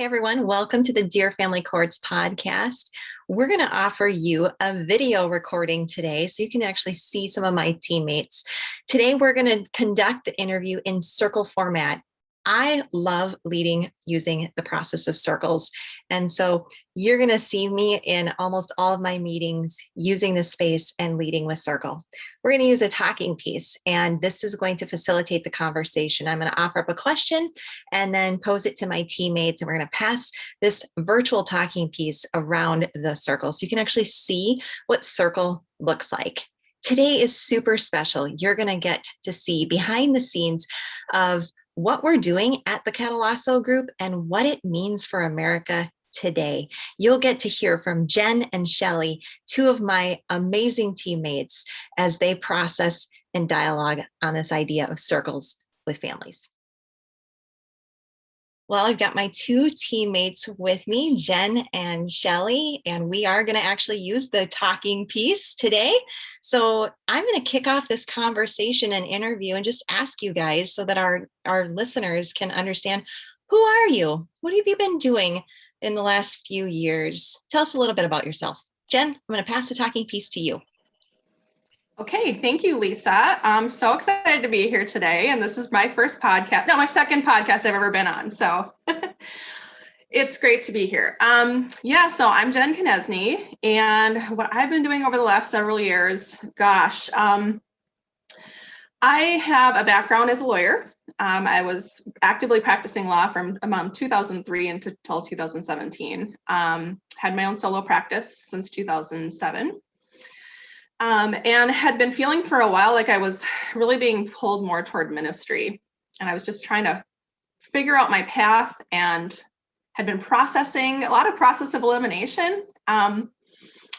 Hey everyone, welcome to the Dear Family Courts podcast. We're going to offer you a video recording today so you can actually see some of my teammates. Today we're going to conduct the interview in circle format. I love leading using the process of circles. And so you're going to see me in almost all of my meetings using this space and leading with circle. We're going to use a talking piece, and this is going to facilitate the conversation. I'm going to offer up a question and then pose it to my teammates, and we're going to pass this virtual talking piece around the circle so you can actually see what circle looks like. Today is super special. You're going to get to see behind the scenes of what we're doing at the Catalasso Group and what it means for America today. You'll get to hear from Jen and Shelly, two of my amazing teammates, as they process and dialogue on this idea of circles with families. Well, I've got my two teammates with me, Jen and Shelly, and we are going to actually use the talking piece today. So I'm going to kick off this conversation and interview and just ask you guys so that our listeners can understand, who are you? What have you been doing in the last few years? Tell us a little bit about yourself. Jen, I'm going to pass the talking piece to you. Okay, thank you, Lisa. I'm so excited to be here today. And this is my first podcast, no, my second podcast I've ever been on. So it's great to be here. So I'm Jen Konieczny, and what I've been doing over the last several years, I have a background as a lawyer. I was actively practicing law from 2003 until 2017. Had my own solo practice since 2007. And had been feeling for a while like I was really being pulled more toward ministry. And I was just trying to figure out my path and had been processing a lot of process of elimination,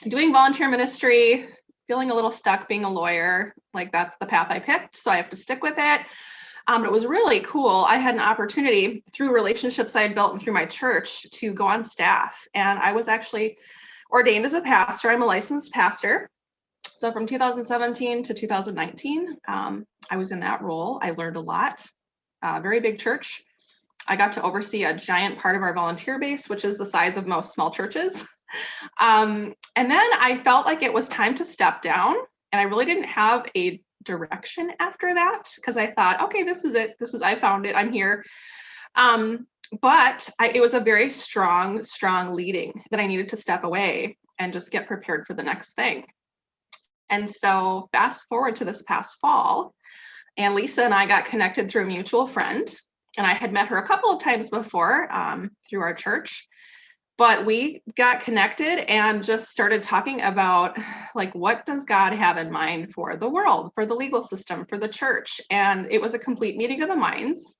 doing volunteer ministry, feeling a little stuck being a lawyer, like that's the path I picked, so I have to stick with it. But it was really cool. I had an opportunity through relationships I had built and through my church to go on staff. And I was actually ordained as a pastor. I'm a licensed pastor. So from 2017 to 2019, I was in that role. I learned a lot, very big church. I got to oversee a giant part of our volunteer base, which is the size of most small churches. And then I felt like it was time to step down, and I really didn't have a direction after that, because I thought, okay, this is it. I found it. I'm here. It was a very strong leading that I needed to step away and just get prepared for the next thing. And so fast forward to this past fall, and Lisa and I got connected through a mutual friend, and I had met her a couple of times before through our church, but we got connected and just started talking about, like, what does God have in mind for the world, for the legal system, for the church? And it was a complete meeting of the minds.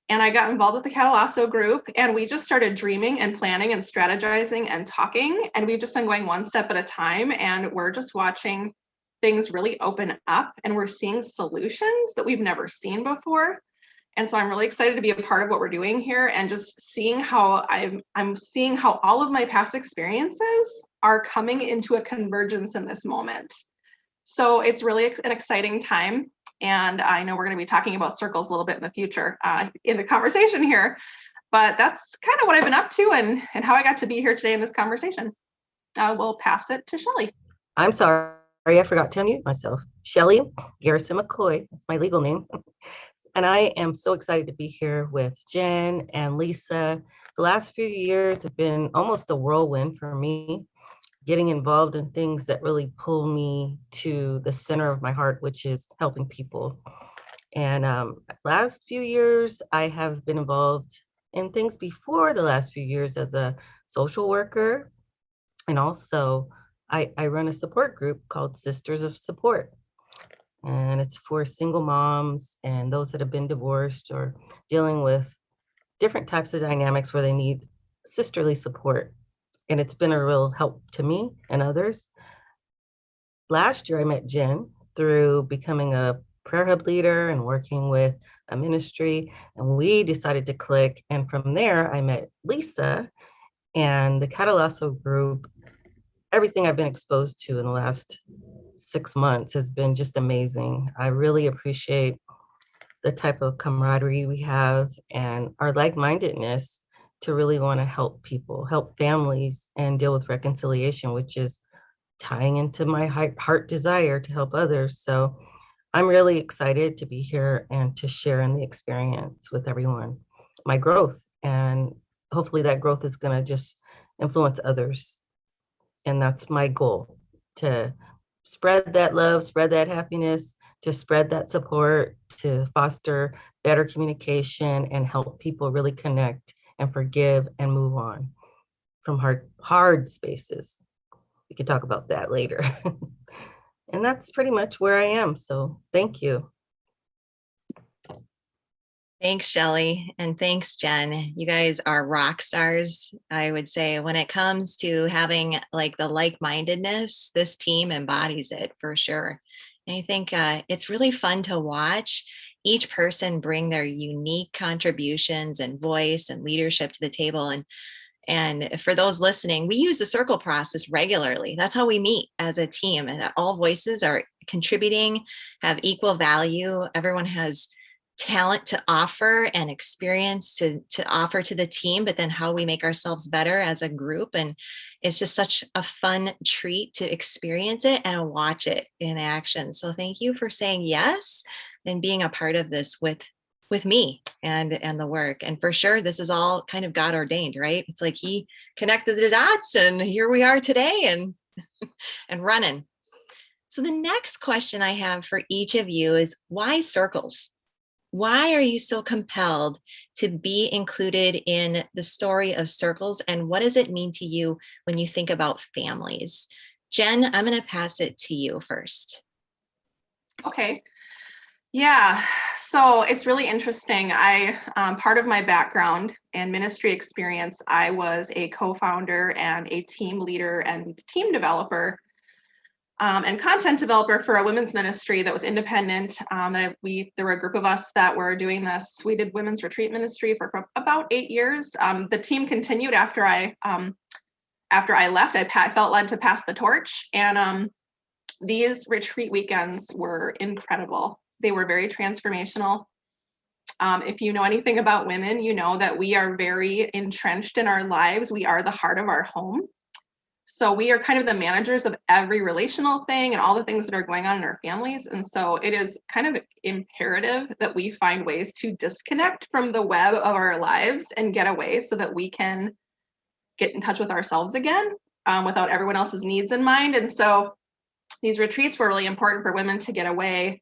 And I got involved with the Catalasso Group, and we just started dreaming and planning and strategizing and talking. And we've just been going one step at a time, and we're just watching things really open up, and we're seeing solutions that we've never seen before. And so I'm really excited to be a part of what we're doing here, and just seeing how I'm seeing how all of my past experiences are coming into a convergence in this moment. So it's really an exciting time. And I know we're going to be talking about circles a little bit in the future in the conversation here, but that's kind of what I've been up to and how I got to be here today in this conversation. We'll pass it to Shelly. I'm sorry, I forgot to unmute myself. Shelly Garrison McCoy, that's my legal name. And I am so excited to be here with Jen and Lisa. The last few years have been almost a whirlwind for me, getting involved in things that really pull me to the center of my heart, which is helping people. And last few years, I have been involved in things before the last few years as a social worker. And also I run a support group called Sisters of Support. And it's for single moms and those that have been divorced or dealing with different types of dynamics where they need sisterly support. And it's been a real help to me and others. Last year, I met Jen through becoming a prayer hub leader and working with a ministry, and we decided to click. And from there, I met Lisa, and the Catalasso Group. Everything I've been exposed to in the last 6 months has been just amazing. I really appreciate the type of camaraderie we have and our like-mindedness to really want to help people, help families, and deal with reconciliation, which is tying into my heart desire to help others. So I'm really excited to be here and to share in the experience with everyone, my growth. And hopefully that growth is going to just influence others. And that's my goal, to spread that love, spread that happiness, to spread that support, to foster better communication and help people really connect and forgive and move on from hard spaces. We could talk about that later. And that's pretty much where I am. So thank you. Thanks, Shelley, and thanks, Jen. You guys are rock stars, I would say. When it comes to having like the like-mindedness, this team embodies it for sure. And I think it's really fun to watch each person bring their unique contributions and voice and leadership to the table. And for those listening, we use the circle process regularly. That's how we meet as a team, and that all voices are contributing, have equal value. Everyone has talent to offer and experience to offer to the team, but then how we make ourselves better as a group. And it's just such a fun treat to experience it and watch it in action. So thank you for saying yes and being a part of this with me and the work. And for sure, this is all kind of God ordained, right? It's like he connected the dots and here we are today and and running. So the next question I have for each of you is, why circles? Why are you so compelled to be included in the story of circles? And what does it mean to you when you think about families? Jen, I'm going to pass it to you first. Okay. Yeah, so it's really interesting. Part of my background and ministry experience, I was a co-founder and a team leader and team developer and content developer for a women's ministry that was independent. There were a group of us that were doing this. We did women's retreat ministry for about 8 years. The team continued after I left. I felt led to pass the torch, and these retreat weekends were incredible. They were very transformational. If you know anything about women, you know that we are very entrenched in our lives. We are the heart of our home. So we are kind of the managers of every relational thing and all the things that are going on in our families. And so it is kind of imperative that we find ways to disconnect from the web of our lives and get away so that we can get in touch with ourselves again without everyone else's needs in mind. And so these retreats were really important for women to get away.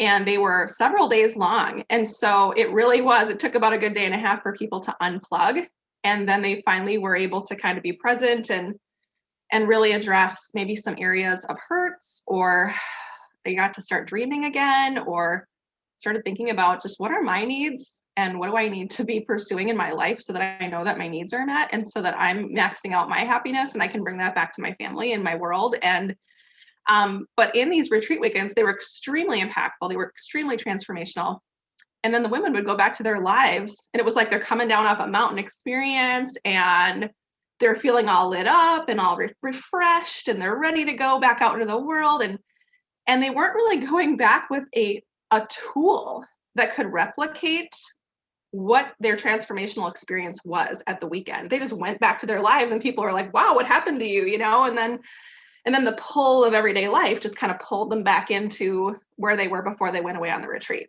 And they were several days long. And so it took about a good day and a half for people to unplug. And then they finally were able to kind of be present and really address maybe some areas of hurts, or they got to start dreaming again, or started thinking about just what are my needs and what do I need to be pursuing in my life so that I know that my needs are met and so that I'm maxing out my happiness and I can bring that back to my family and my world. And but in these retreat weekends, they were extremely impactful. They were extremely transformational. And then the women would go back to their lives, and it was like they're coming down off a mountain experience, and they're feeling all lit up and all refreshed, and they're ready to go back out into the world. And they weren't really going back with a tool that could replicate what their transformational experience was at the weekend. They just went back to their lives, and people were like, wow, what happened to you? You know, and then the pull of everyday life just kind of pulled them back into where they were before they went away on the retreat.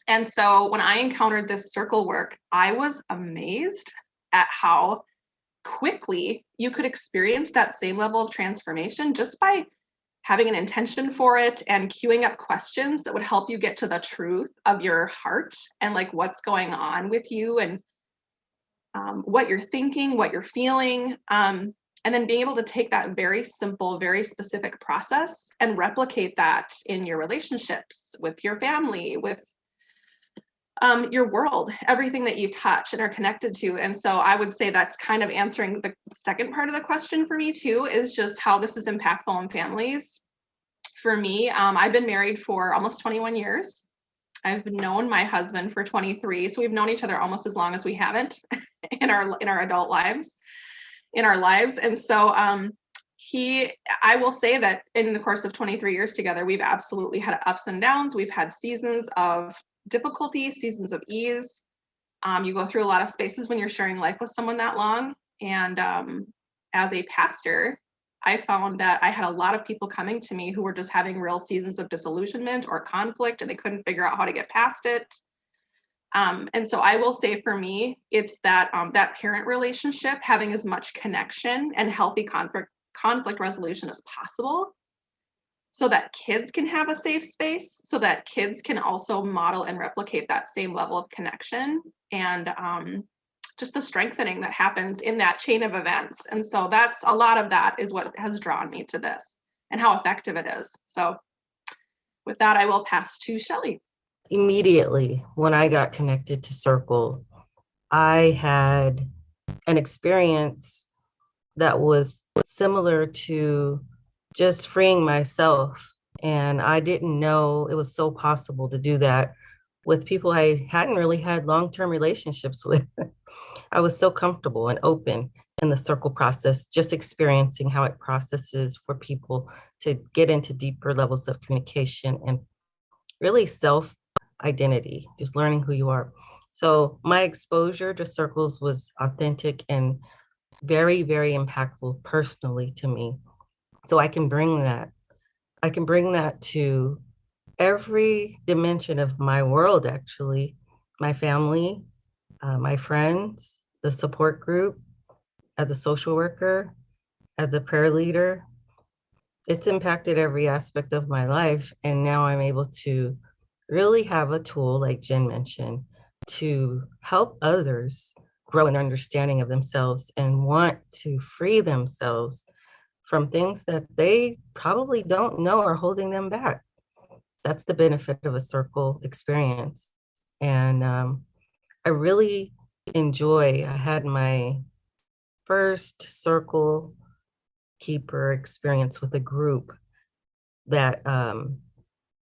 And so when I encountered this circle work, I was amazed at how quickly you could experience that same level of transformation just by having an intention for it and queuing up questions that would help you get to the truth of your heart and like what's going on with you and what you're thinking, what you're feeling. And then being able to take that very simple, very specific process and replicate that in your relationships, with your family, with your world, everything that you touch and are connected to. And so I would say that's kind of answering the second part of the question for me too, is just how this is impactful in families. For me, I've been married for almost 21 years. I've known my husband for 23. So we've known each other almost as long as we haven't in our adult lives. And so I will say that in the course of 23 years together, we've absolutely had ups and downs. We've had seasons of difficulty, seasons of ease. You go through a lot of spaces when you're sharing life with someone that long. And as a pastor, I found that I had a lot of people coming to me who were just having real seasons of disillusionment or conflict, and they couldn't figure out how to get past it. And so I will say for me, it's that that parent relationship, having as much connection and healthy conflict resolution as possible, so that kids can have a safe space, so that kids can also model and replicate that same level of connection, and just the strengthening that happens in that chain of events. And so that's a lot of that is what has drawn me to this and how effective it is. So with that, I will pass to Shelly. Immediately when I got connected to Circle, I had an experience that was similar to just freeing myself. And I didn't know it was so possible to do that with people I hadn't really had long-term relationships with. I was so comfortable and open in the Circle process, just experiencing how it processes for people to get into deeper levels of communication and really self identity, just learning who you are. So my exposure to Circles was authentic and very, very impactful personally to me. So I can bring that. I can bring that to every dimension of my world, actually, my family, my friends, the support group, as a social worker, as a prayer leader. It's impacted every aspect of my life. And now I'm able to really have a tool, like Jen mentioned, to help others grow an understanding of themselves and want to free themselves from things that they probably don't know are holding them back. That's the benefit of a Circle experience. And I really enjoy, I had my first Circle Keeper experience with a group that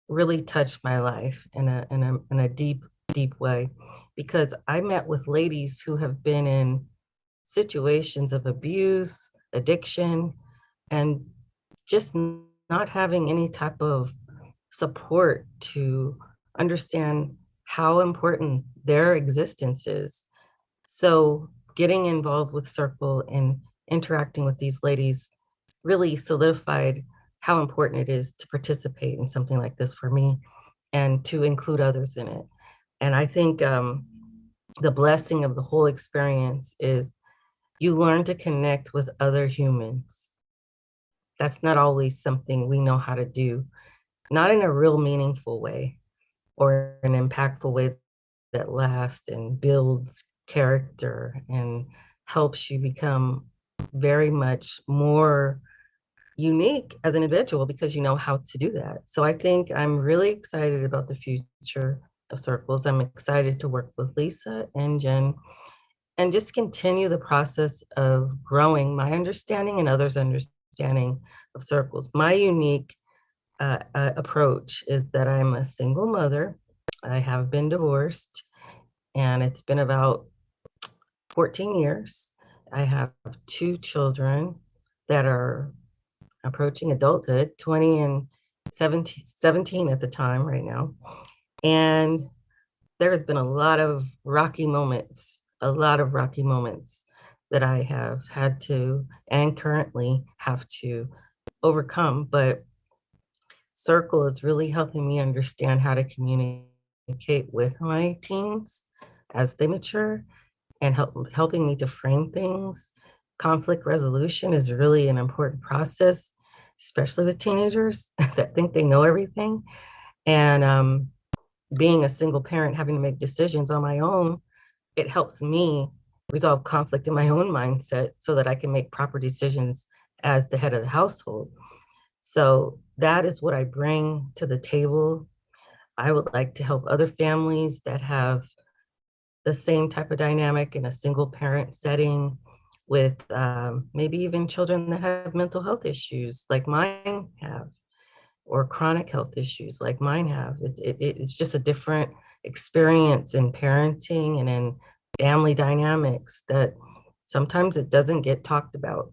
really touched my life in a deep, deep way, because I met with ladies who have been in situations of abuse, addiction, and just not having any type of support to understand how important their existence is. So getting involved with Circle and interacting with these ladies really solidified how important it is to participate in something like this for me and to include others in it. And I think the blessing of the whole experience is you learn to connect with other humans. That's not always something we know how to do, not in a real meaningful way or an impactful way that lasts and builds character and helps you become very much more unique as an individual because you know how to do that. So I think I'm really excited about the future of Circles. I'm excited to work with Lisa and Jen and just continue the process of growing my understanding and others' understanding of Circles. My unique approach is that I'm a single mother. I have been divorced, and it's been about 14 years. I have 2 children that are approaching adulthood, 20 and 17 at the time right now. And there has been a lot of rocky moments that I have had to and currently have to overcome. But Circle is really helping me understand how to communicate with my teens as they mature and helping me to frame things. Conflict resolution is really an important process, especially with teenagers that think they know everything. And being a single parent, having to make decisions on my own, it helps me resolve conflict in my own mindset so that I can make proper decisions as the head of the household. So that is what I bring to the table. I would like to help other families that have the same type of dynamic in a single parent setting with maybe even children that have mental health issues like mine have, or chronic health issues like mine have. It's just a different experience in parenting and in family dynamics that sometimes it doesn't get talked about.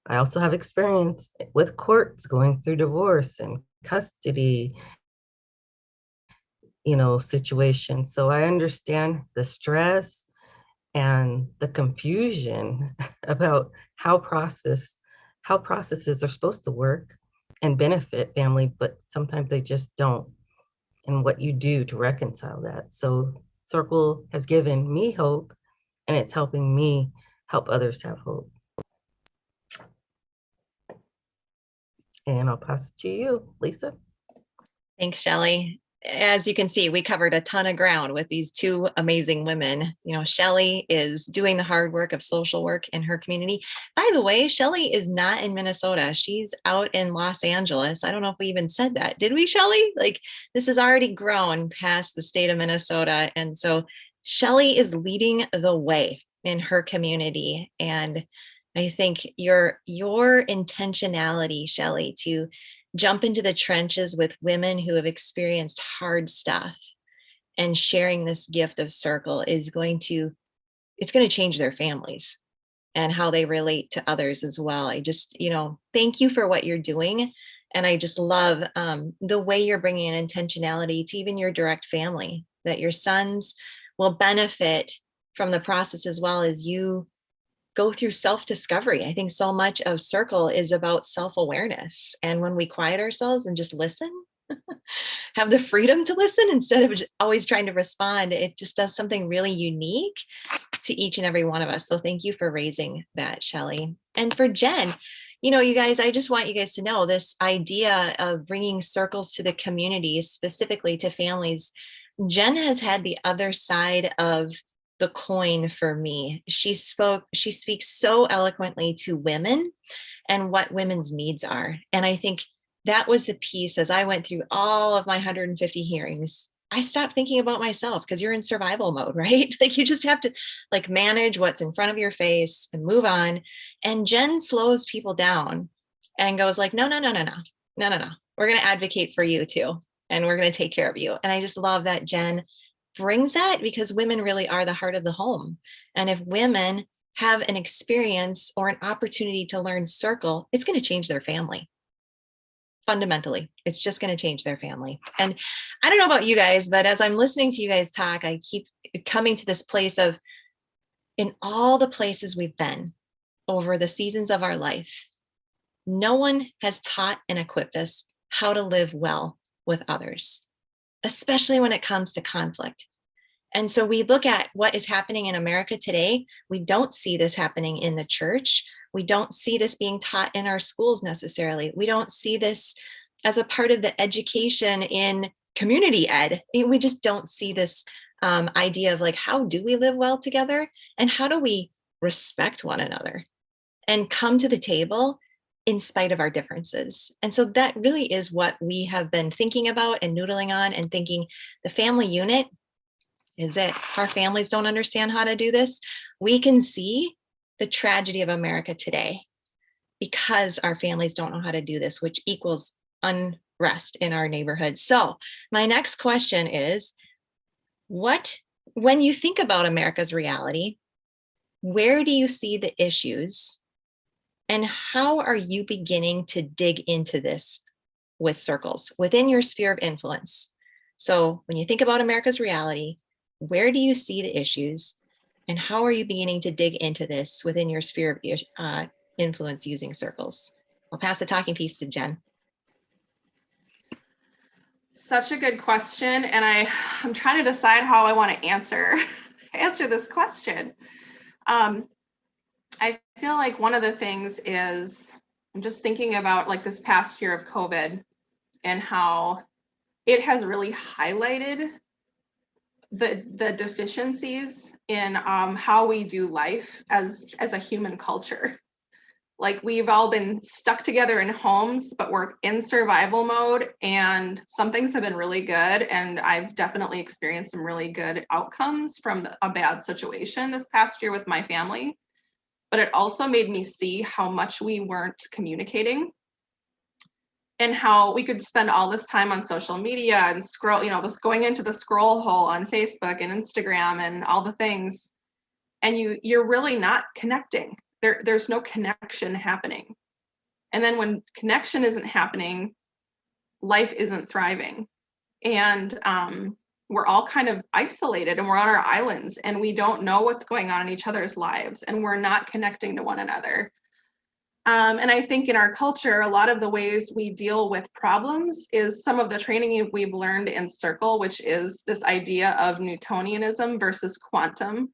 I also have experience with courts going through divorce and custody, situations. So I understand the stress and the confusion about how processes are supposed to work and benefit family, but sometimes they just don't, and what you do to reconcile that. So Circle has given me hope, and it's helping me help others have hope. And I'll pass it to you, Lisa. Thanks, Shelley. As you can see, we covered a ton of ground with these two amazing women. You know, Shelley is doing the hard work of social work in her community. By the way, Shelley is not in Minnesota. She's out in Los Angeles. I don't know if we even said that. Did we, Shelley? Like, this has already grown past the state of Minnesota. And so Shelley is leading the way in her community. And I think your intentionality, Shelley, to jump into the trenches with women who have experienced hard stuff and sharing this gift of Circle is it's going to change their families and how they relate to others as well. I just, thank you for what you're doing. And I just love the way you're bringing an intentionality to even your direct family, that your sons will benefit from the process as well as you go through self-discovery. I think so much of Circle is about self-awareness. And when we quiet ourselves and just listen, have the freedom to listen instead of always trying to respond, it just does something really unique to each and every one of us. So thank you for raising that, Shelley. And for Jen, you guys, I just want you guys to know this idea of bringing circles to the communities, specifically to families. Jen has had the other side of the coin for me. She speaks so eloquently to women and what women's needs are. And I think that was the piece as I went through all of my 150 hearings. I stopped thinking about myself because you're in survival mode, right? Like you just have to manage what's in front of your face and move on. And Jen slows people down and goes like, no. We're going to advocate for you too. And we're going to take care of you. And I just love that Jen brings that because women really are the heart of the home. And if women have an experience or an opportunity to learn Circle, it's going to change their family. Fundamentally, it's just going to change their family. And I don't know about you guys, but as I'm listening to you guys talk, I keep coming to this place of, in all the places we've been over the seasons of our life, no one has taught and equipped us how to live well with others, especially when it comes to conflict. And so we look at what is happening in America today. We don't see this happening in the church. We don't see this being taught in our schools necessarily. We don't see this as a part of the education in community ed. We just don't see this idea of how do we live well together and how do we respect one another and come to the table in spite of our differences. And so that really is what we have been thinking about and noodling on and thinking the family unit is it. Our families don't understand how to do this. We can see the tragedy of America today because our families don't know how to do this, which equals unrest in our neighborhood. So my next question is, when you think about America's reality, where do you see the issues and how are you beginning to dig into this with circles within your sphere of influence? So when you think about America's reality, where do you see the issues and how are you beginning to dig into this within your sphere of influence using circles? I'll pass the talking piece to Jen. Such a good question. And I'm trying to decide how I want to answer this question. I feel like one of the things is I'm just thinking about this past year of COVID and how it has really highlighted the deficiencies in how we do life as a human culture. We've all been stuck together in homes, but we're in survival mode, and some things have been really good. And I've definitely experienced some really good outcomes from a bad situation this past year with my family. But it also made me see how much we weren't communicating and how we could spend all this time on social media and scroll, this going into the scroll hole on Facebook and Instagram and all the things. And you're really not connecting. There's no connection happening. And then when connection isn't happening, life isn't thriving. And we're all kind of isolated and we're on our islands and we don't know what's going on in each other's lives and we're not connecting to one another. And I think in our culture, a lot of the ways we deal with problems is some of the training we've learned in Circle, which is this idea of Newtonianism versus quantum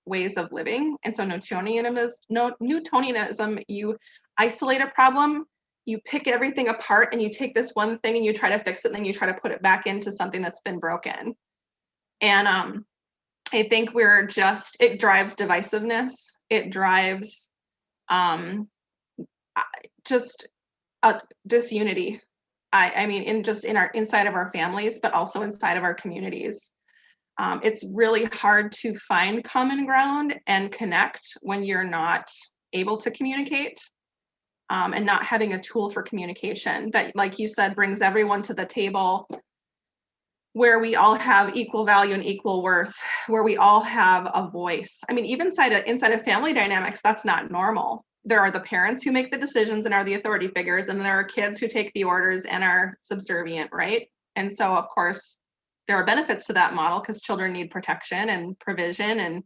ways of living. And so Newtonianism, you isolate a problem, you pick everything apart and you take this one thing and you try to fix it, and then you try to put it back into something that's been broken. And I think it drives divisiveness. It drives just a disunity. I mean, inside of our families, but also inside of our communities. It's really hard to find common ground and connect when you're not able to communicate, and not having a tool for communication that, like you said, brings everyone to the table where we all have equal value and equal worth, where we all have a voice. I mean, even inside of family dynamics, that's not normal. There are the parents who make the decisions and are the authority figures, and there are kids who take the orders and are subservient, right? And so, of course, there are benefits to that model because children need protection and provision, and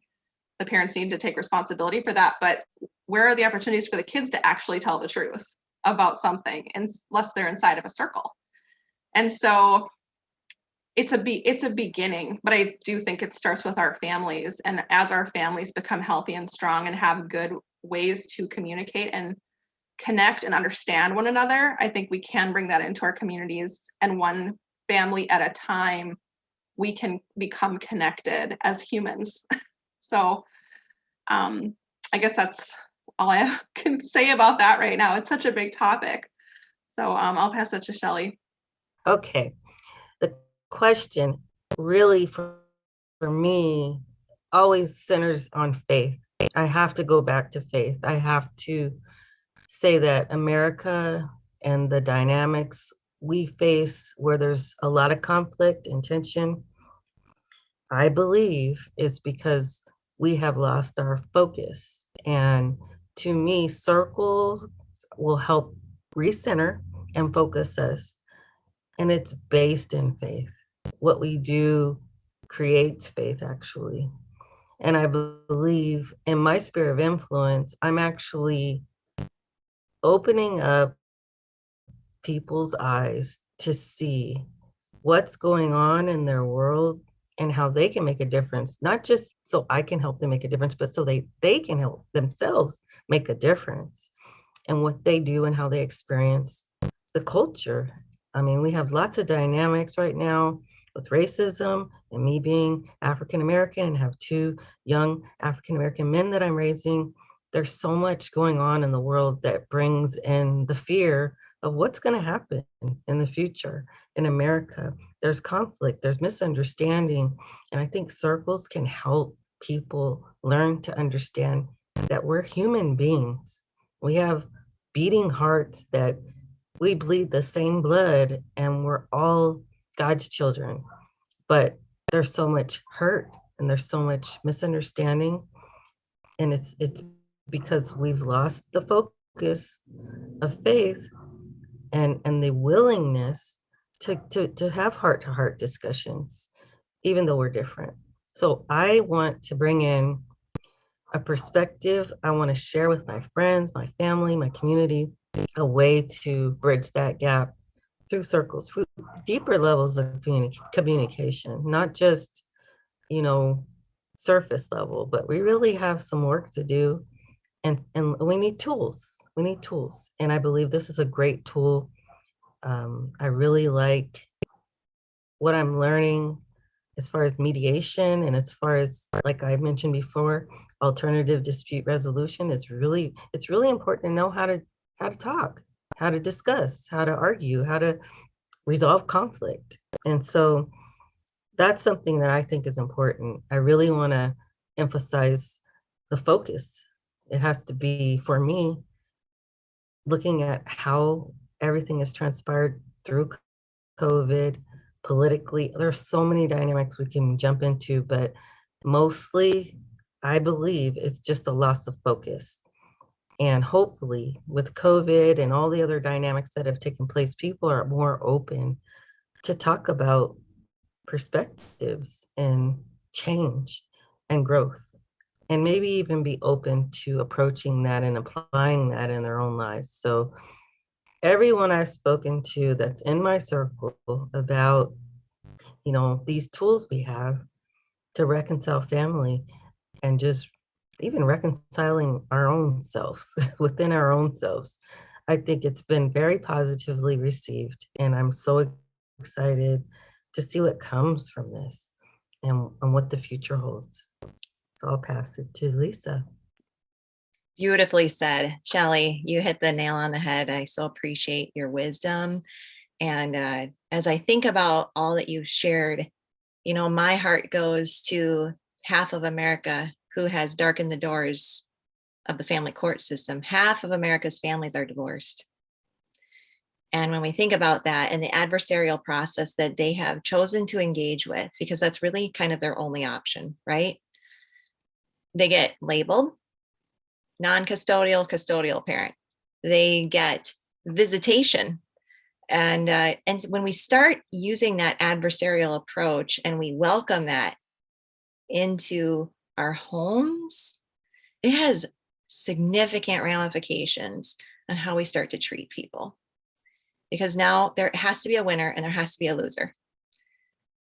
the parents need to take responsibility for that. But where are the opportunities for the kids to actually tell the truth about something unless they're inside of a circle? And so it's a beginning, but I do think it starts with our families. And as our families become healthy and strong and have good ways to communicate and connect and understand one another, I think we can bring that into our communities. And one family at a time, we can become connected as humans. So I guess that's all I can say about that right now. It's such a big topic. So I'll pass it to Shelley. Okay. The question really for me always centers on faith. I have to go back to faith. I have to say that America and the dynamics we face where there's a lot of conflict and tension, I believe is because we have lost our focus. And to me, circles will help recenter and focus us. And it's based in faith. What we do creates faith, actually. And I believe in my sphere of influence, I'm actually opening up people's eyes to see what's going on in their world and how they can make a difference, not just so I can help them make a difference, but so they can help themselves make a difference in what they do and how they experience the culture. I mean, we have lots of dynamics right now with racism and me being African American and have two young African American men that I'm raising. There's so much going on in the world that brings in the fear of what's going to happen in the future in America. There's conflict, there's misunderstanding, and I think circles can help people learn to understand that we're human beings. We have beating hearts, that we bleed the same blood, and we're all God's children. But there's so much hurt and there's so much misunderstanding, and it's because we've lost the focus of faith and the willingness to have heart-to-heart discussions, even though we're different. So I want to bring in a perspective. I want to share with my friends, my family, my community, a way to bridge that gap through circles, through deeper levels of communication, not just, surface level, but we really have some work to do. And we need tools. We need tools. And I believe this is a great tool. I really like what I'm learning as far as mediation and as far as, like I mentioned before, alternative dispute resolution. It's really important to know how to talk, how to discuss, how to argue, how to resolve conflict. And so that's something that I think is important. I really want to emphasize the focus. It has to be, for me, looking at how everything has transpired through COVID, politically. There's so many dynamics we can jump into, but mostly I believe it's just a loss of focus. And hopefully with COVID and all the other dynamics that have taken place, people are more open to talk about perspectives and change and growth, and maybe even be open to approaching that and applying that in their own lives. So everyone I've spoken to that's in my circle about, these tools we have to reconcile family and just even reconciling our own selves within our own selves, I think it's been very positively received. And I'm so excited to see what comes from this and what the future holds. So I'll pass it to Lisa. Beautifully said, Shelley. You hit the nail on the head. I so appreciate your wisdom. And as I think about all that you've shared, my heart goes to half of America who has darkened the doors of the family court system. Half of America's families are divorced. And when we think about that and the adversarial process that they have chosen to engage with, because that's really kind of their only option, right? They get labeled non-custodial, custodial parent. They get visitation. And when we start using that adversarial approach and we welcome that into our homes, it has significant ramifications on how we start to treat people. Because now there has to be a winner and there has to be a loser.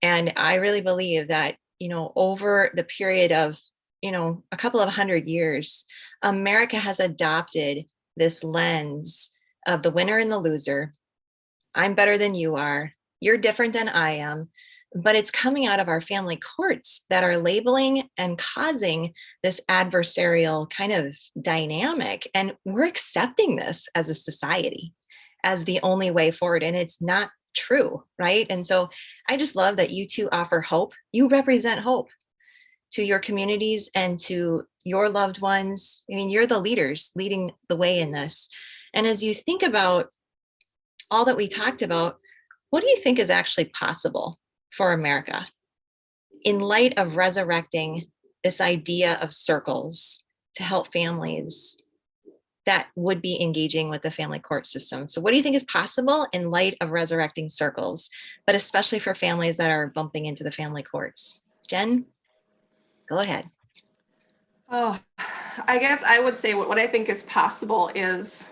And I really believe that, over the period of, a couple of 100 years, America has adopted this lens of the winner and the loser. I'm better than you are. You're different than I am. But it's coming out of our family courts that are labeling and causing this adversarial kind of dynamic. And we're accepting this as a society as the only way forward. And it's not true, right? And so I just love that you two offer hope. You represent hope to your communities and to your loved ones. I mean, you're the leaders leading the way in this. And as you think about all that we talked about, what do you think is actually possible for America in light of resurrecting this idea of circles to help families that would be engaging with the family court system? So what do you think is possible in light of resurrecting circles, but especially for families that are bumping into the family courts? Jen, go ahead. Oh, I guess I would say what I think is possible is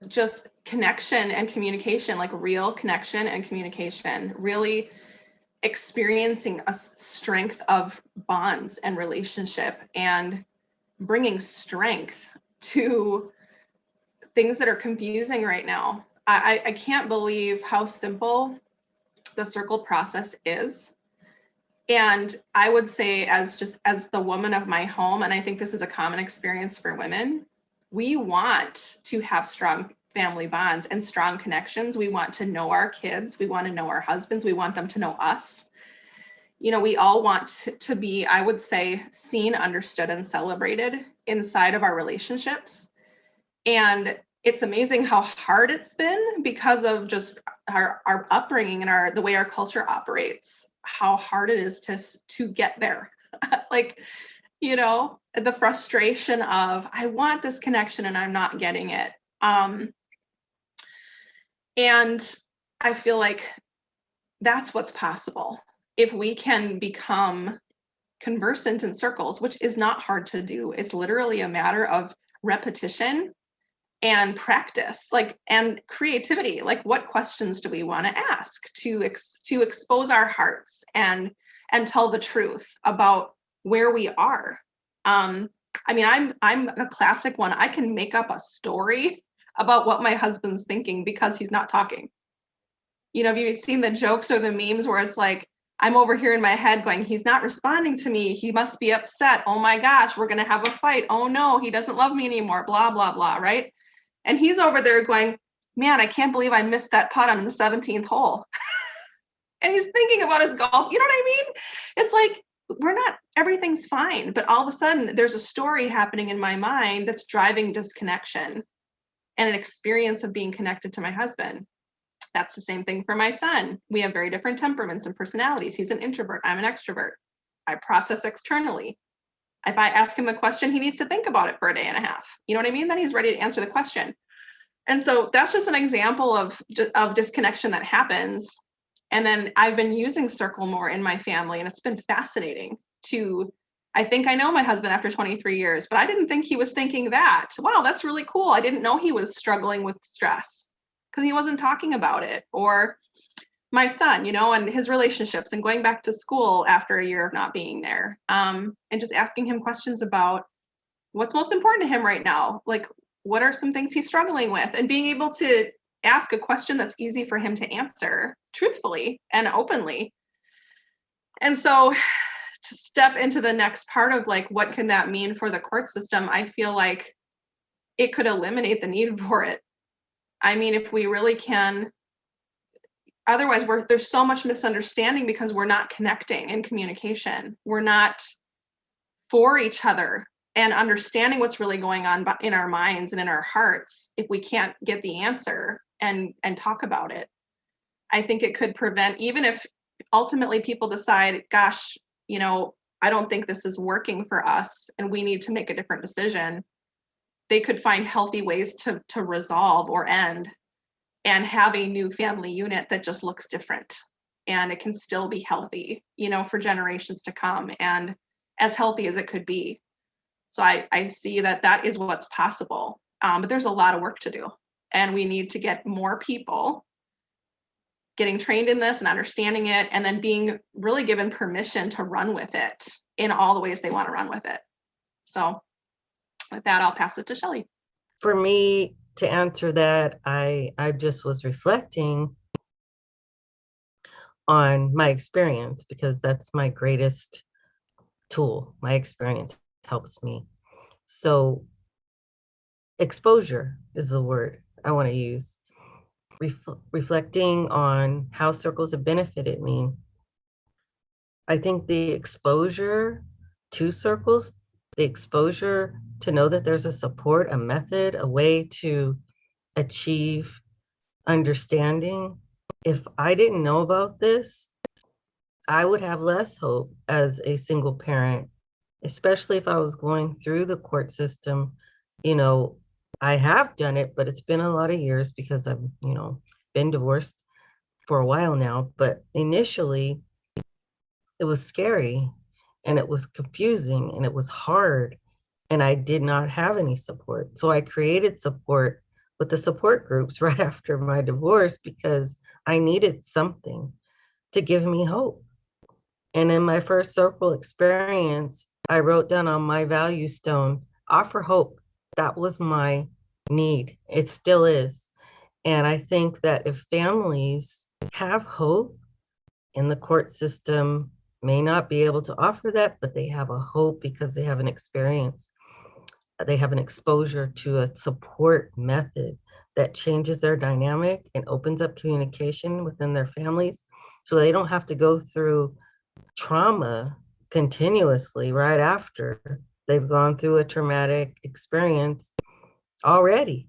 just connection and communication, like real connection and communication, really experiencing a strength of bonds and relationship and bringing strength to things that are confusing right now. I can't believe how simple the circle process is. And I would say as the woman of my home, and I think this is a common experience for women, we want to have strong family bonds and strong connections. We want to know our kids. We want to know our husbands. We want them to know us. We all want to be, I would say, seen, understood, and celebrated inside of our relationships. And it's amazing how hard it's been because of just our upbringing and the way our culture operates, how hard it is to get there. The frustration of, I want this connection and I'm not getting it. And I feel like that's what's possible. If we can become conversant in circles, which is not hard to do, it's literally a matter of repetition and practice, and creativity. What questions do we want to ask to expose our hearts and tell the truth about where we are? I'm a classic one. I can make up a story about what my husband's thinking because he's not talking. Have you seen the jokes or the memes where it's like, I'm over here in my head going, he's not responding to me. He must be upset. Oh my gosh, we're going to have a fight. Oh no, he doesn't love me anymore. Blah, blah, blah. Right. And he's over there going, man, I can't believe I missed that putt on the 17th hole. And he's thinking about his golf. You know what I mean? It's like, everything's fine. But all of a sudden there's a story happening in my mind that's driving disconnection and an experience of being connected to my husband. That's the same thing for my son. We have very different temperaments and personalities. He's an introvert. I'm an extrovert. I process externally. If I ask him a question, he needs to think about it for a day and a half. You know what I mean? Then he's ready to answer the question. And so that's just an example of disconnection that happens. And then I've been using Circle more in my family, and it's been fascinating to, I think I know my husband after 23 years, but I didn't think he was thinking that. Wow, that's really cool. I didn't know he was struggling with stress because he wasn't talking about it. Or my son, and his relationships and going back to school after a year of not being there, and just asking him questions about what's most important to him right now. Like, what are some things he's struggling with, and being able to ask a question that's easy for him to answer truthfully and openly. And so to step into the next part of like, what can that mean for the court system? I feel like it could eliminate the need for it. I mean, if we really can, otherwise there's so much misunderstanding because we're not connecting in communication. We're not for each other and understanding what's really going on in our minds and in our hearts. If we can't get the answer and talk about it, I think it could prevent, even if ultimately people decide, gosh, I don't think this is working for us and we need to make a different decision, they could find healthy ways to resolve or end and have a new family unit that just looks different, and it can still be healthy, for generations to come, and as healthy as it could be. So I see that is what's possible, but there's a lot of work to do, and we need to get more people getting trained in this and understanding it, and then being really given permission to run with it in all the ways they want to run with it. So with that, I'll pass it to Shelley. For me to answer that, I just was reflecting on my experience, because that's my greatest tool. My experience helps me. So exposure is the word I want to use. Reflecting on how circles have benefited me. I think the exposure to circles, the exposure to know that there's a support, a method, a way to achieve understanding. If I didn't know about this, I would have less hope as a single parent, especially if I was going through the court system. I have done it, but it's been a lot of years because I've, been divorced for a while now. But initially, it was scary and it was confusing and it was hard, and I did not have any support. So I created support with the support groups right after my divorce because I needed something to give me hope. And in my first circle experience, I wrote down on my value stone, offer hope. That was my need. It still is. And I think that if families have hope, in the court system may not be able to offer that, but they have a hope because they have an experience. They have an exposure to a support method that changes their dynamic and opens up communication within their families, so they don't have to go through trauma continuously right after they've gone through a traumatic experience already.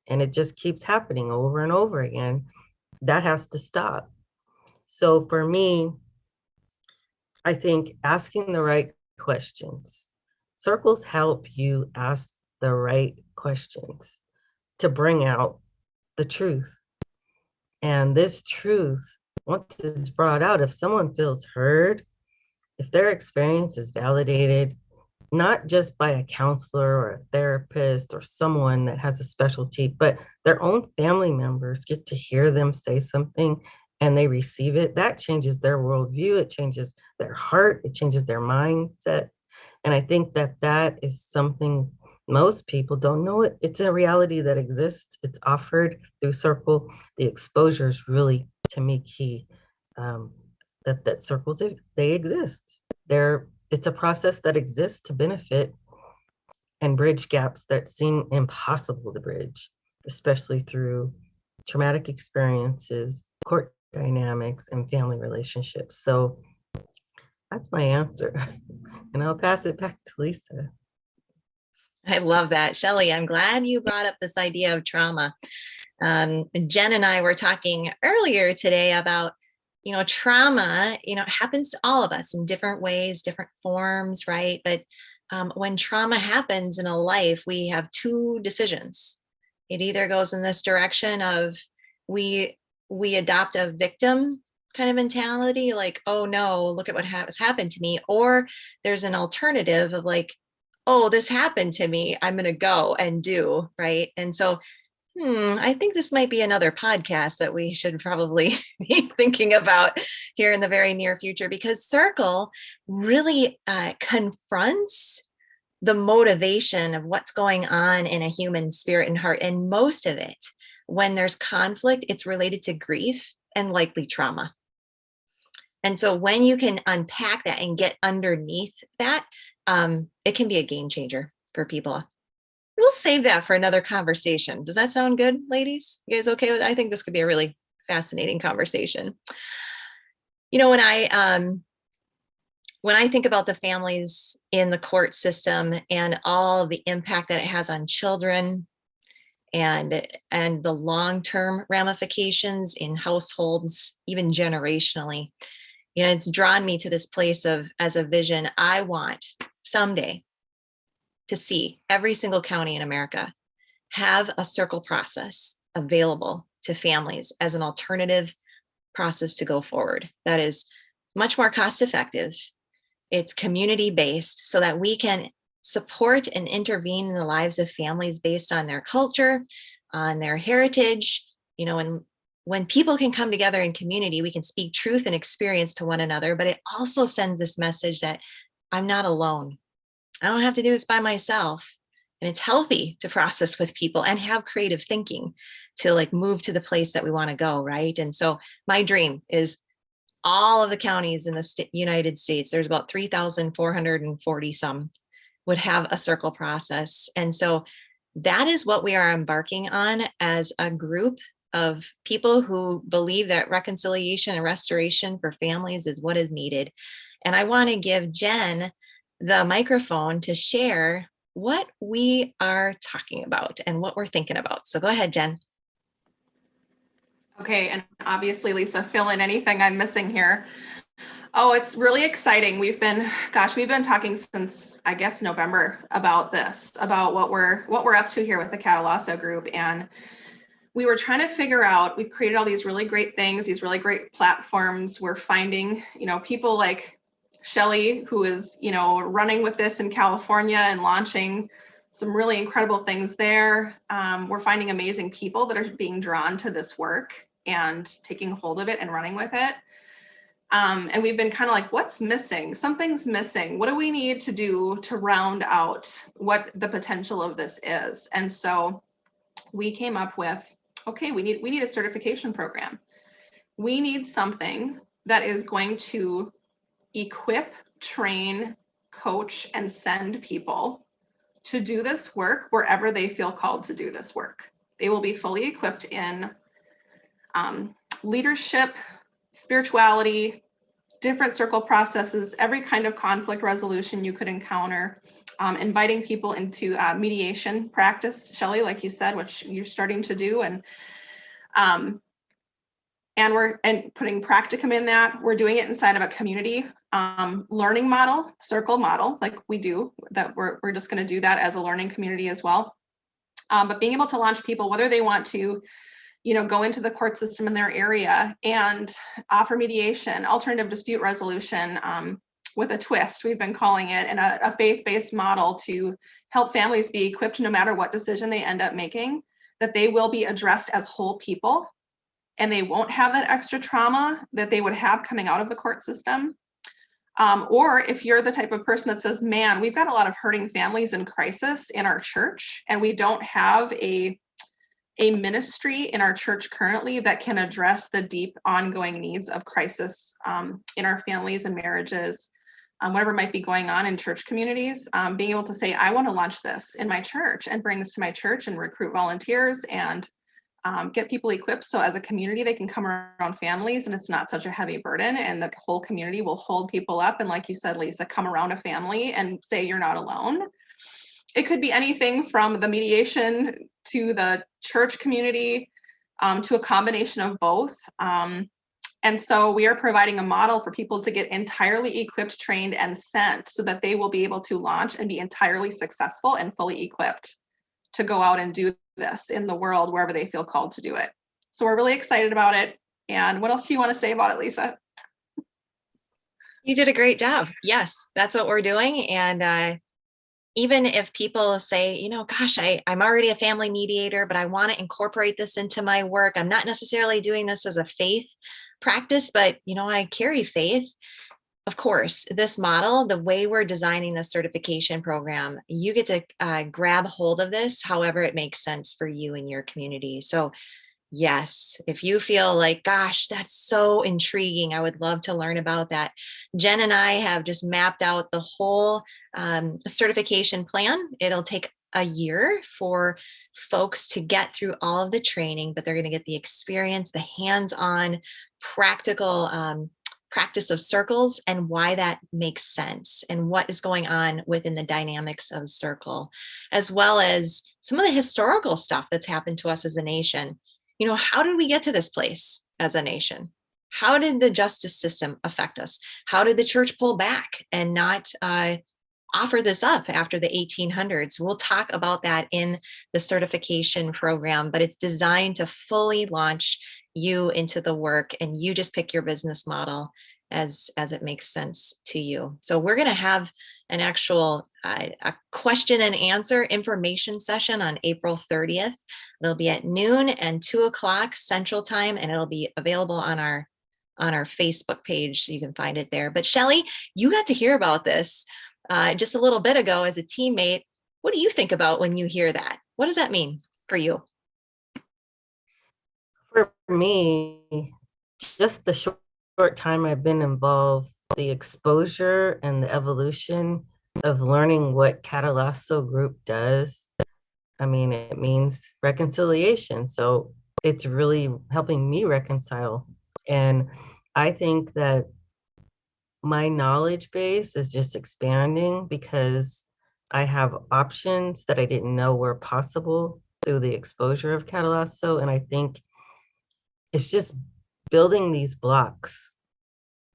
And it just keeps happening over and over again. That has to stop. So for me, I think asking the right questions. Circles help you ask the right questions to bring out the truth. And this truth, once it's brought out, if someone feels heard, if their experience is validated, not just by a counselor or a therapist or someone that has a specialty, but their own family members get to hear them say something and they receive it, that changes their worldview, it changes their heart, it changes their mindset. And I think that is something most people don't know. It's a reality that exists. It's offered through Circle. The exposure is really, to me, key. That circles, they exist. It's a process that exists to benefit and bridge gaps that seem impossible to bridge, especially through traumatic experiences, court dynamics, and family relationships. So that's my answer. And I'll pass it back to Lisa. I love that. Shelley, I'm glad you brought up this idea of trauma. Jen and I were talking earlier today about, trauma, happens to all of us in different ways, different forms, right? But when trauma happens in a life, we have two decisions. It either goes in this direction of we adopt a victim kind of mentality, like, oh no, look at what has happened to me. Or there's an alternative of like, oh, this happened to me, I'm going to go and do, right? And so, I think this might be another podcast that we should probably be thinking about here in the very near future, because Circle really confronts the motivation of what's going on in a human spirit and heart. And most of it, when there's conflict, it's related to grief and likely trauma. And so when you can unpack that and get underneath that, it can be a game changer for people. We'll save that for another conversation. Does that sound good, ladies? You guys okay with? I think this could be a really fascinating conversation. You know, when I think about the families in the court system and all of the impact that it has on children and the long-term ramifications in households, even generationally, you know, it's drawn me to this place of, as a vision, I want someday to see every single county in America have a circle process available to families as an alternative process to go forward. That is much more cost effective. It's community based so that we can support and intervene in the lives of families based on their culture, on their heritage, you know, and when people can come together in community, we can speak truth and experience to one another, but it also sends this message that I'm not alone. I don't have to do this by myself. And it's healthy to process with people and have creative thinking to like move to the place that we want to go, right? And so my dream is all of the counties in the United States, there's about 3,440 some, would have a circle process. And so that is what we are embarking on as a group of people who believe that reconciliation and restoration for families is what is needed. And I want to give Jen the microphone to share what we are talking about and what we're thinking about. So go ahead, Jen. Okay, and obviously, Lisa, fill in anything I'm missing here. Oh, it's really exciting. We've been talking since, I guess, November about this, about what we're up to here with the Catalasso group. And we were trying to figure out, we've created all these really great things, these really great platforms. We're finding, you know, people like Shelly, who is, you know, running with this in California and launching some really incredible things there. We're finding amazing people that are being drawn to this work and taking hold of it and running with it. And we've been kind of like, what's missing? Something's missing. What do we need to do to round out what the potential of this is? And so we came up with, okay, we need a certification program. We need something that is going to equip, train, coach, and send people to do this work wherever they feel called to do this work. They will be fully equipped in leadership, spirituality, different circle processes, every kind of conflict resolution you could encounter, inviting people into mediation practice, Shelly, like you said, which you're starting to do, and we're putting practicum in that. We're doing it inside of a community learning model, circle model, like we do, that we're just going to do that as a learning community as well. But being able to launch people, whether they want to, you know, go into the court system in their area and offer mediation, alternative dispute resolution with a twist, we've been calling it, and a faith-based model to help families be equipped no matter what decision they end up making, that they will be addressed as whole people and they won't have that extra trauma that they would have coming out of the court system. Or if you're the type of person that says, man, we've got a lot of hurting families in crisis in our church, and we don't have a ministry in our church currently that can address the deep ongoing needs of crisis in our families and marriages, whatever might be going on in church communities, being able to say, I want to launch this in my church and bring this to my church and recruit volunteers and get people equipped so as a community they can come around families and it's not such a heavy burden, and the whole community will hold people up. And like you said, Lisa, come around a family and say you're not alone. It could be anything from the mediation to the church community, to a combination of both. And so we are providing a model for people to get entirely equipped, trained, and sent so that they will be able to launch and be entirely successful and fully equipped to go out and do this in the world wherever they feel called to do it. So we're really excited about it. And what else do you want to say about it, Lisa? You did a great job. Yes, that's what we're doing. And even if people say, gosh, I'm already a family mediator, but I want to incorporate this into my work. I'm not necessarily doing this as a faith practice, but I carry faith. Of course, this model, the way we're designing the certification program, you get to grab hold of this however it makes sense for you and your community. So yes, if you feel like, gosh, that's so intriguing, I would love to learn about that. Jen and I have just mapped out the whole certification plan. It'll take a year for folks to get through all of the training, but they're going to get the experience, the hands-on practical practice of circles and why that makes sense and what is going on within the dynamics of circle, as well as some of the historical stuff that's happened to us as a nation. How did we get to this place as a nation? How did the justice system affect us? How did the church pull back and not offer this up after the 1800s? We'll talk about that in the certification program, but it's designed to fully launch you into the work, and you just pick your business model as it makes sense to you. So we're going to have an actual a question and answer information session on April 30th. It'll be at noon and 2:00 Central Time, and it'll be available on our Facebook page, so you can find it there. But Shelley, you got to hear about this just a little bit ago as a teammate. What do you think about when you hear that? What does that mean for you? For me, just the short time I've been involved, the exposure and the evolution of learning what Catalasso Group does, I mean, it means reconciliation. So it's really helping me reconcile. And I think that my knowledge base is just expanding because I have options that I didn't know were possible through the exposure of Catalasso. And I think it's just building these blocks.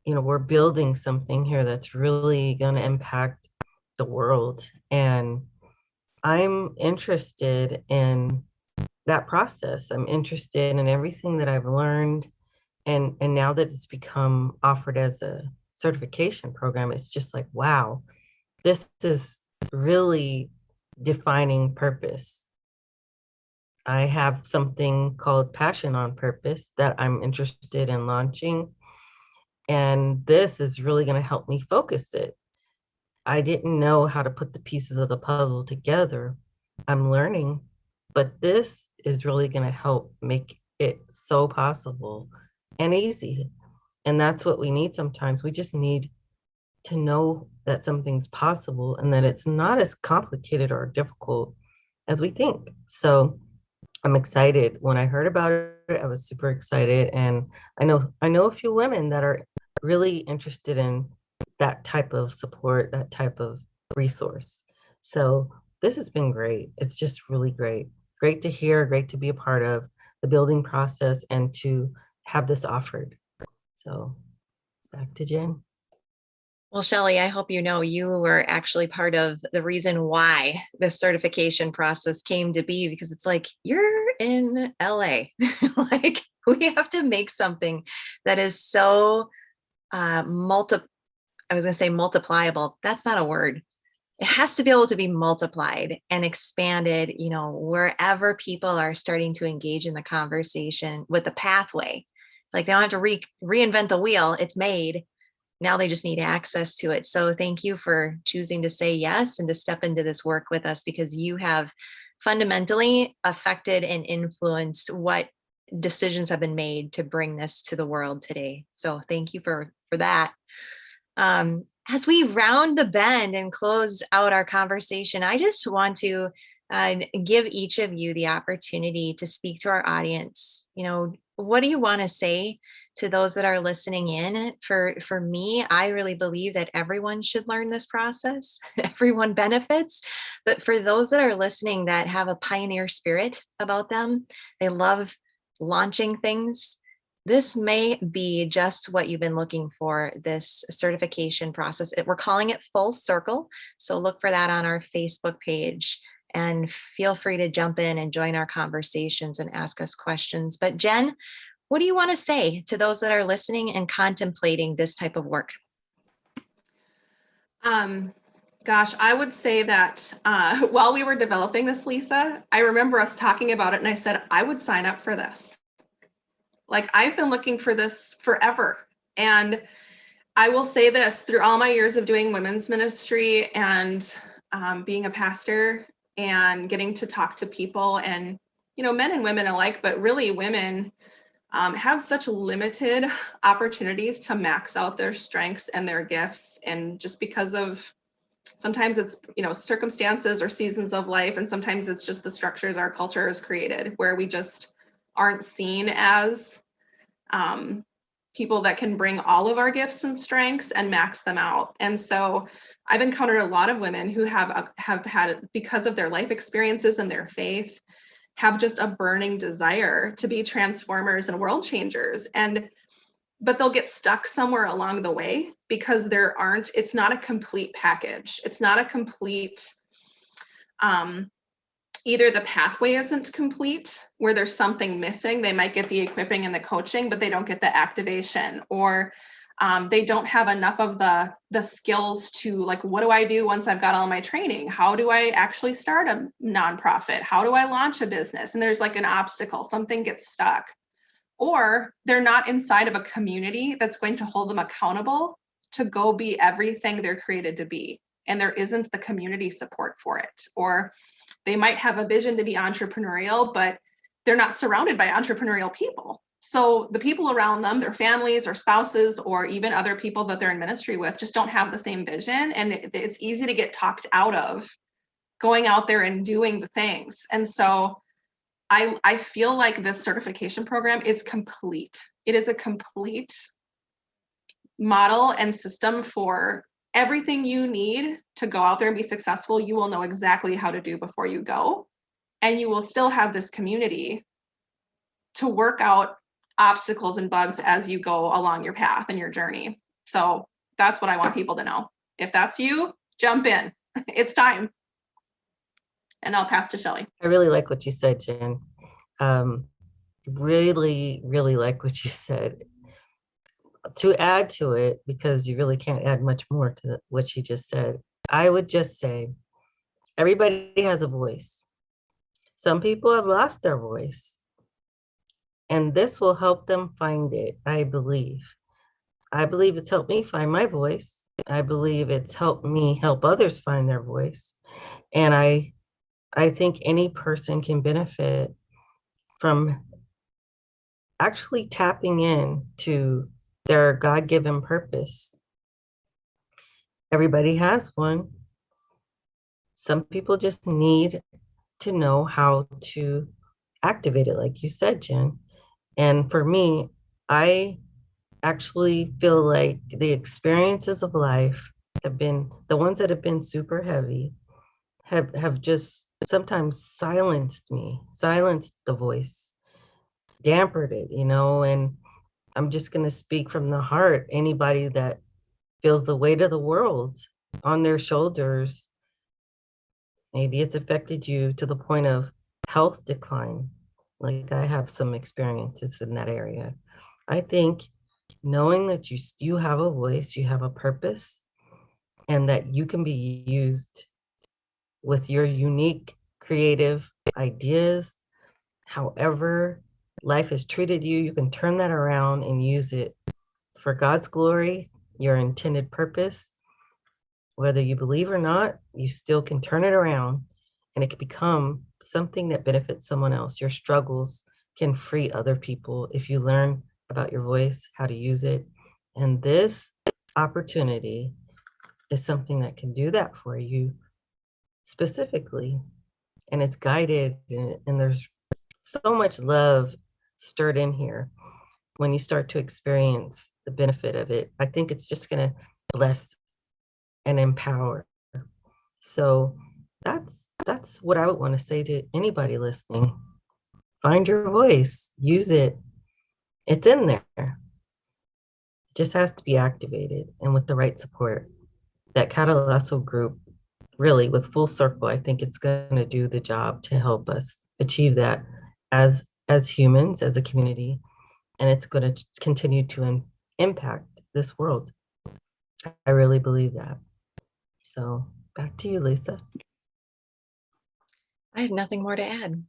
We're building something here that's really going to impact the world. And I'm interested in that process. I'm interested in everything that I've learned. And now that it's become offered as a certification program, it's just like, wow, this is really defining purpose. I have something called Passion on Purpose that I'm interested in launching. And this is really going to help me focus it. I didn't know how to put the pieces of the puzzle together. I'm learning, but this is really going to help make it so possible and easy. And that's what we need sometimes. We just need to know that something's possible and that it's not as complicated or difficult as we think. So I'm excited. When I heard about it, I was super excited. And I know a few women that are really interested in that type of support, that type of resource. So this has been great. It's just really great. Great to hear, great to be a part of the building process and to have this offered. So back to Jen. Well, Shelley, I hope you know you were actually part of the reason why this certification process came to be, because it's like, you're in LA. Like, we have to make something that is so I was going to say multipliable. That's not a word. It has to be able to be multiplied and expanded, wherever people are starting to engage in the conversation with the pathway. Like, they don't have to reinvent the wheel. It's made. Now they just need access to it. So thank you for choosing to say yes and to step into this work with us, because you have fundamentally affected and influenced what decisions have been made to bring this to the world today. So thank you for that. As we round the bend and close out our conversation, I just want to give each of you the opportunity to speak to our audience. What do you want to say to those that are listening in? For me, I really believe that everyone should learn this process. Everyone benefits. But for those that are listening that have a pioneer spirit about them, they love launching things, this may be just what you've been looking for, this certification process. We're calling it Full Circle. So look for that on our Facebook page. And feel free to jump in and join our conversations and ask us questions. But Jen, What do you want to say to those that are listening and contemplating this type of work? Gosh, I would say that while we were developing this, Lisa, I remember us talking about it and I said, I would sign up for this. Like, I've been looking for this forever. And I will say this, through all my years of doing women's ministry and being a pastor and getting to talk to people and, men and women alike, but really women have such limited opportunities to max out their strengths and their gifts. And just because of sometimes it's, circumstances or seasons of life, and sometimes it's just the structures our culture has created where we just aren't seen as people that can bring all of our gifts and strengths and max them out. And so I've encountered a lot of women who have had, because of their life experiences and their faith, have just a burning desire to be transformers and world changers. But they'll get stuck somewhere along the way because it's not a complete package. It's not a complete, either the pathway isn't complete where there's something missing. They might get the equipping and the coaching, but they don't get the activation, or they don't have enough of the skills to, like, what do I do once I've got all my training? How do I actually start a nonprofit? How do I launch a business? And there's like an obstacle, something gets stuck. Or they're not inside of a community that's going to hold them accountable to go be everything they're created to be. And there isn't the community support for it. Or they might have a vision to be entrepreneurial, but they're not surrounded by entrepreneurial people. So the people around them, their families or spouses, or even other people that they're in ministry with, just don't have the same vision. And it's easy to get talked out of going out there and doing the things. And so I feel like this certification program is complete. It is a complete model and system for everything you need to go out there and be successful. You will know exactly how to do before you go. And you will still have this community to work out obstacles and bugs as you go along your path and your journey. So that's what I want people to know. If that's you, jump in. It's time. And I'll pass to Shelly. I really like what you said, Jen. Really, really like what you said. To add to it, because you really can't add much more to what she just said, I would just say everybody has a voice. Some people have lost their voice, and this will help them find it, I believe. I believe it's helped me find my voice. I believe it's helped me help others find their voice. And I think any person can benefit from actually tapping in to their God-given purpose. Everybody has one. Some people just need to know how to activate it, like you said, Jen. And for me, I actually feel like the experiences of life have been, the ones that have been super heavy, have just sometimes silenced me, silenced the voice, dampened it, and I'm just going to speak from the heart. Anybody that feels the weight of the world on their shoulders, maybe it's affected you to the point of health decline. Like, I have some experiences in that area. I think knowing that you have a voice, you have a purpose, and that you can be used with your unique creative ideas, however life has treated you, you can turn that around and use it for God's glory, your intended purpose. Whether you believe or not, you still can turn it around, and it can become something that benefits someone else. Your struggles can free other people if you learn about your voice, how to use it. And this opportunity is something that can do that for you specifically. And it's guided, and there's so much love stirred in here when you start to experience the benefit of it. I think it's just going to bless and empower. So that's what I would want to say to anybody listening. Find your voice, use it. It's in there. It just has to be activated, and with the right support. That Catalasso group, really, with Full Circle, I think it's going to do the job to help us achieve that as humans, as a community, and it's going to continue to impact this world. I really believe that. So back to you, Lisa. I have nothing more to add.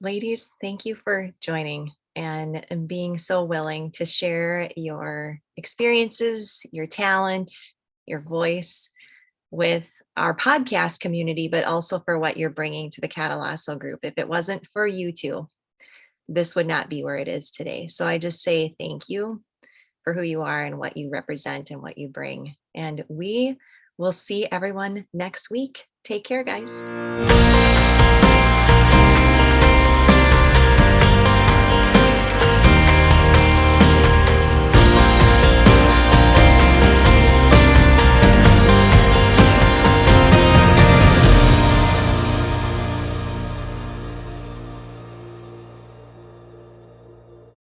Ladies, thank you for joining and being so willing to share your experiences, your talent, your voice with our podcast community, but also for what you're bringing to the Catalasso group. If it wasn't for you two, this would not be where it is today. So I just say thank you for who you are and what you represent and what you bring. And we will see everyone next week. Take care, guys.